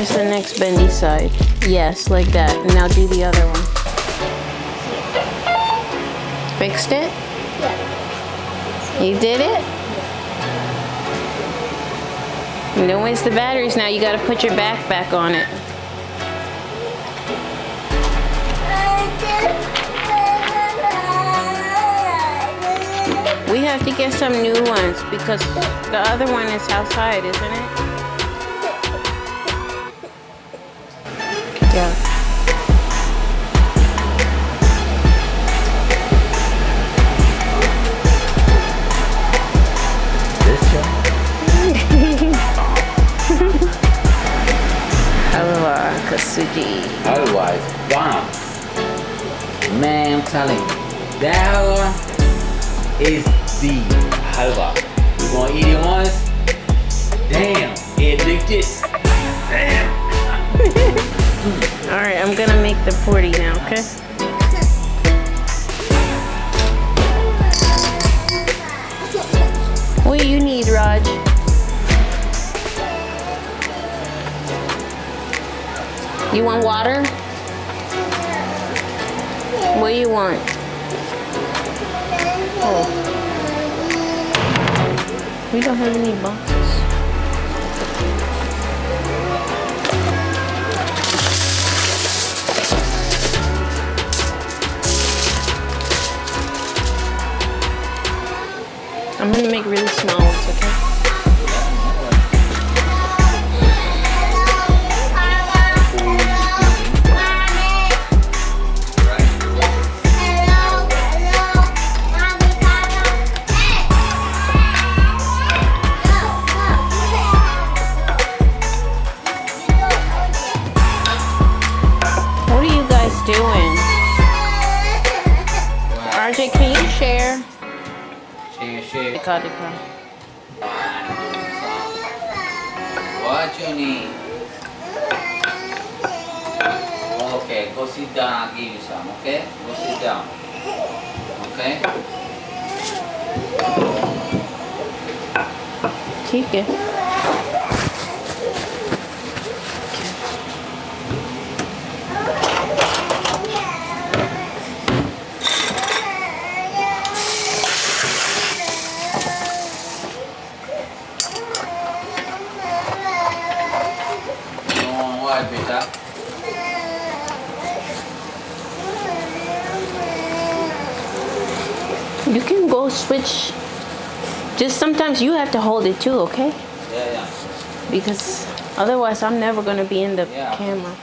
Where's the next bendy side? Yes, like that. And now do the other one. Fixed it? Yeah. You did it? And don't waste the batteries now. You gotta put your back on it. We have to get some new ones because the other one is outside, isn't it? Yeah. Halwa Kasuji. Halwa is bomb. Man, I'm telling you, that halwa is the halwa. You gonna eat it once? Damn, it legit. Damn. Alright, I'm gonna make the porty now, okay? What do you need, Raj? You want water? What do you want? Oh. We don't have any boxes. I'm gonna make really small ones, okay? What are you guys doing? RJ, can you share? Share. What you need? Okay, go sit down. I'll give you some. Okay, go sit down. Okay. ठीक है. You can go switch. Just sometimes you have to hold it too, okay? Yeah. Because otherwise I'm never gonna be in the camera.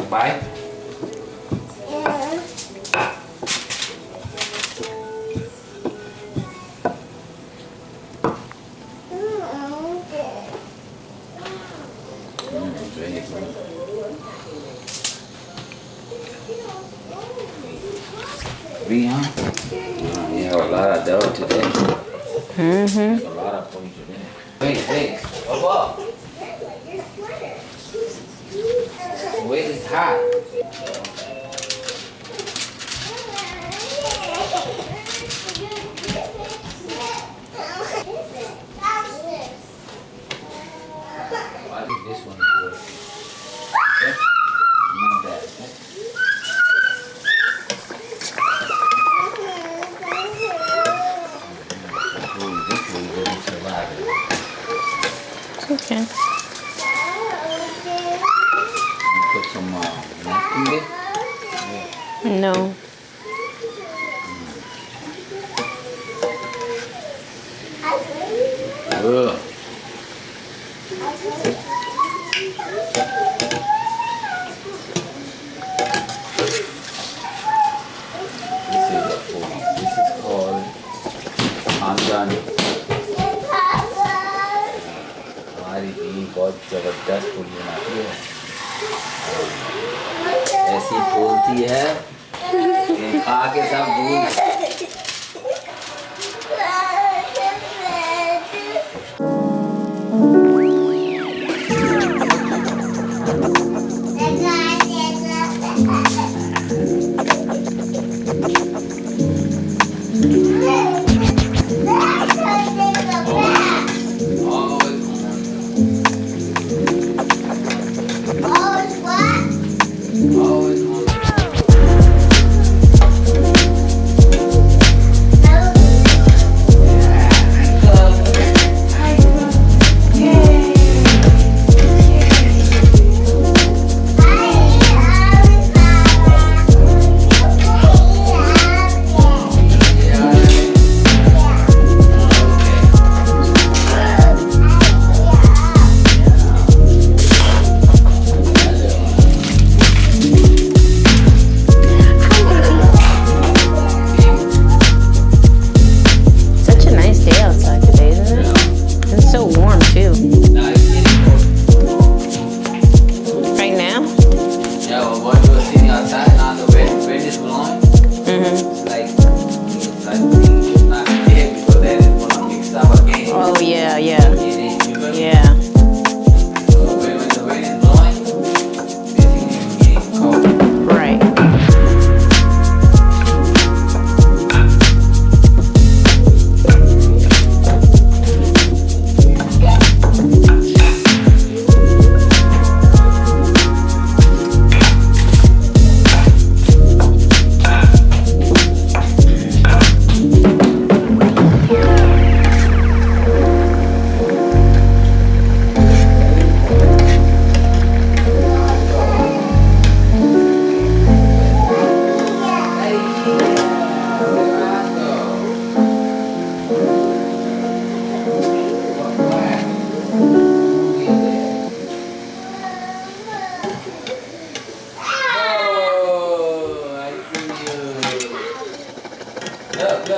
Bye. Three, huh? You have a lot of dough today. A lot of points today. Wait, up. hot. I think this one is good. Okay? Not bad. Okay? This way you didn't survive it. It's okay. You put some napkin there? No. Ugh. This is a food. This is called खानदान हमारी भी बहुत ज़बरदस्त पूरी बनाती है ऐसी बोलती है कि खा के सब भूल Oh yeah, yeah. Yeah. Right.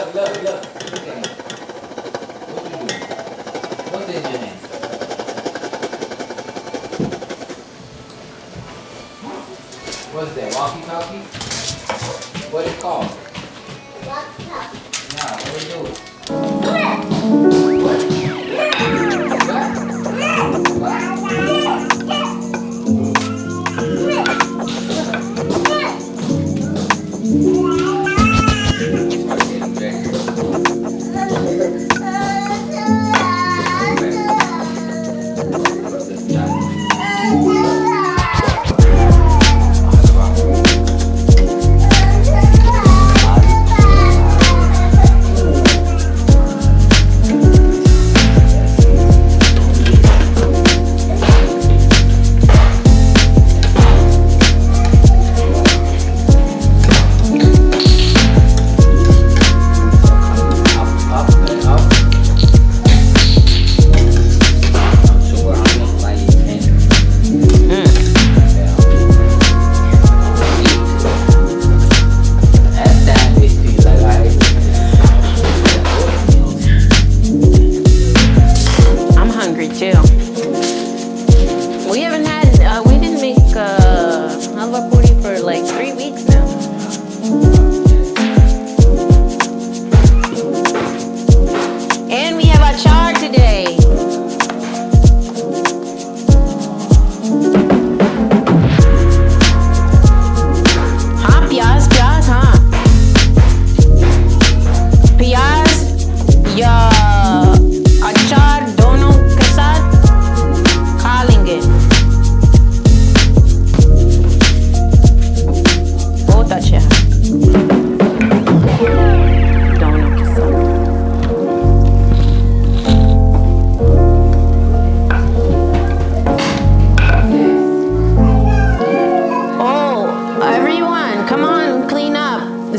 Look. Look at me. What you doing? What's in your hand? What's that? Walkie-talkie? What it called? Walkie-talkie. Nah, what it do?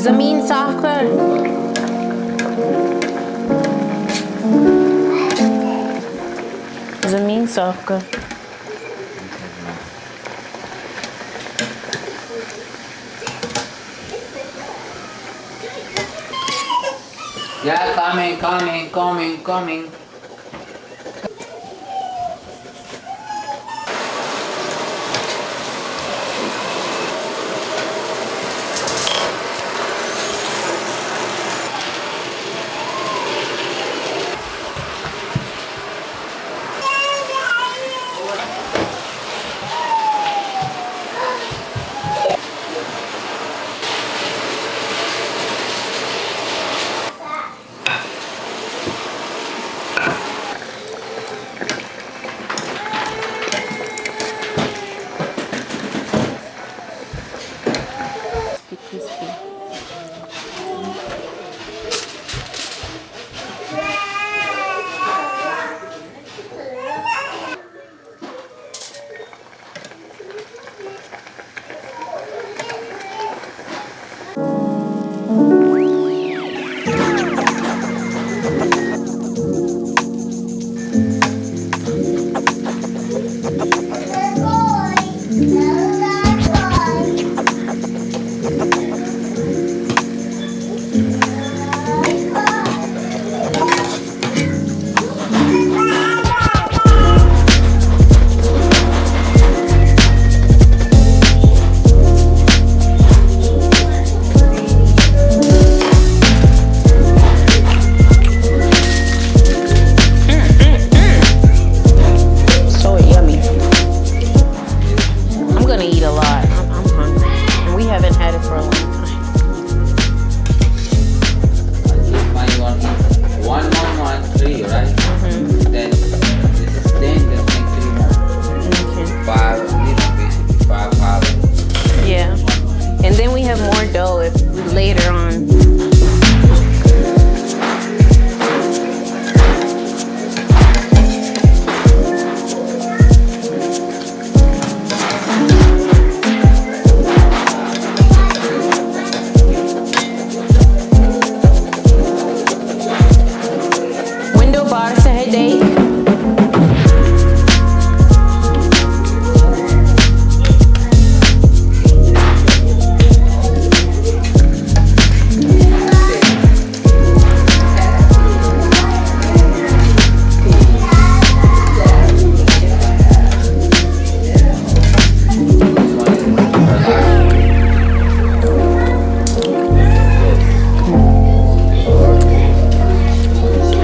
زمین ساخته. زمین ساخته. Yeah, coming. So yummy. I'm gonna eat a lot. I'm hungry. And we haven't had it for a long time. One, 3, right? Then this is 10, then make 3 more. Okay. 5, basically 5. Yeah. And then we have more dough if later on. Window bar sa headache.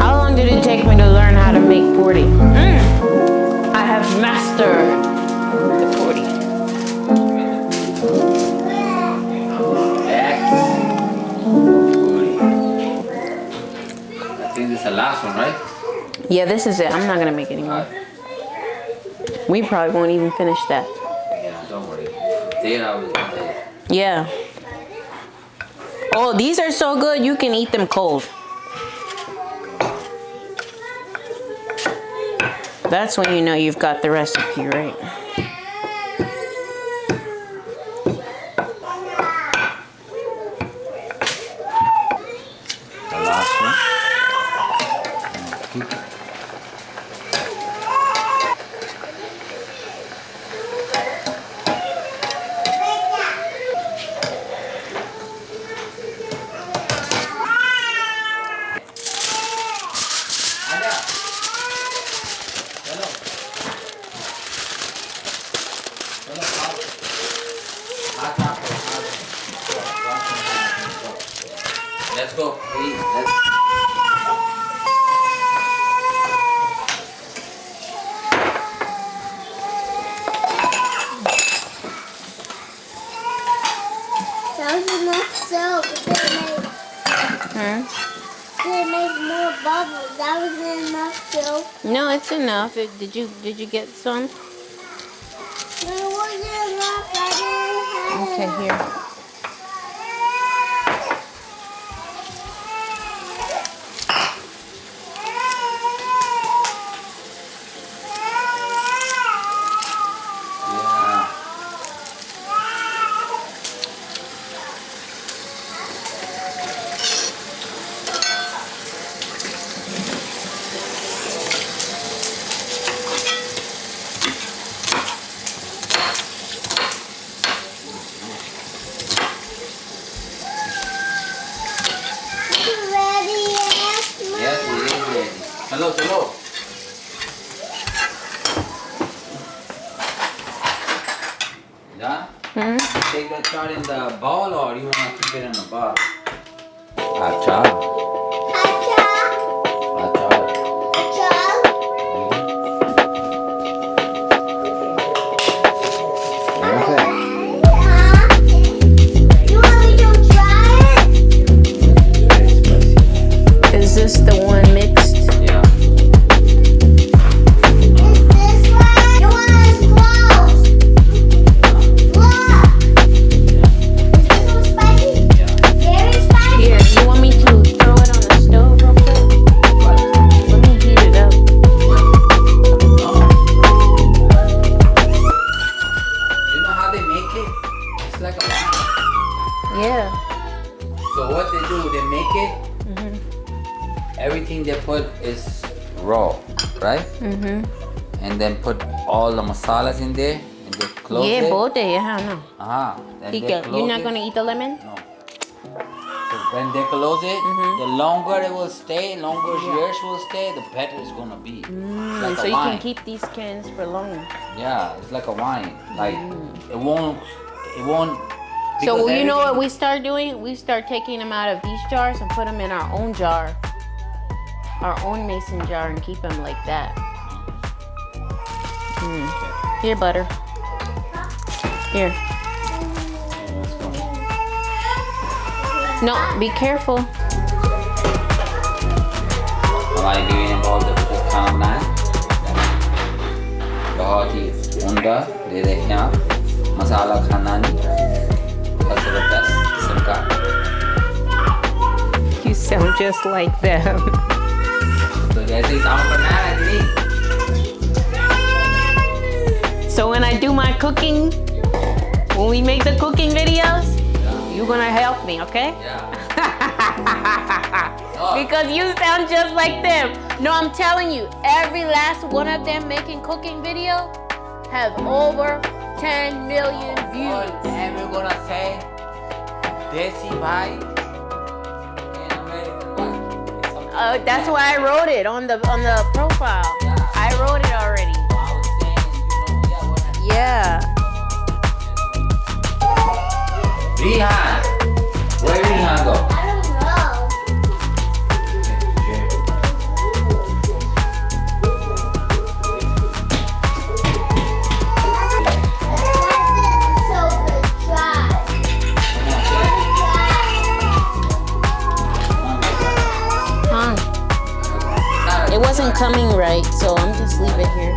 How long did it take me to learn how to make porty? I have mastered the porty. I think this is the last one, right? Yeah, this is it. I'm not gonna make any more. We probably won't even finish that. Yeah, don't worry. There I will eat it. Yeah. Oh, these are so good you can eat them cold. That's when you know you've got the recipe right. The last one. Keep it. Let's go. Let's. That was enough soap. It made more bubbles. That wasn't enough soap. No, it's enough. Did you get some? It wasn't enough. I didn't have Okay, enough. here. Yeah. Yeah? Hmm? Take the chart in the bowl or you want to keep it in the bottle? Achar. Achar. Perfect. Is this the one mixed? Yeah. Here, you want me to throw it on the stove real quick? What? Let me heat it up. No. You know how they make it? It's like a wine. Yeah. So what they do, they make it. Mhm. Everything they put is raw, right? Mhm. And then put all the masalas in there and they close Yeah, it. both I don't know. Then they You're close not it. gonna eat the lemon? No. So when they close it, the longer it will stay, longer years will stay, the better it's gonna be. It's like So a you wine. can keep these cans for long. Yeah, it's like a wine. Like it won't. So because you know what everything- we start doing? We start taking them out of these jars and put them in our own jar. Our own mason jar and keep them like that. Here, butter. Here. No, be careful. हमारी बीवी ने बहुत जबरदस्त खाना बनाया, बहुत ही उमदा। दे देखें आप, मसाला खाना नहीं, बहुत जबरदस्त किस्म का। You sound just like them. तो जैसे ही काम करना है दीदी। So when I do my cooking, when we make the cooking videos, you're gonna help me, okay? Yeah. Because you sound just like them. No, I'm telling you, every last one of them making cooking video have over 10 million views. And we're gonna say, Desi bhai in American wife. That's why I wrote it on the profile. Yeah. I wrote it already. I was saying, what? Yeah. Rihan, where did Rihan go? Huh. It wasn't coming right, so I'm just leave it here.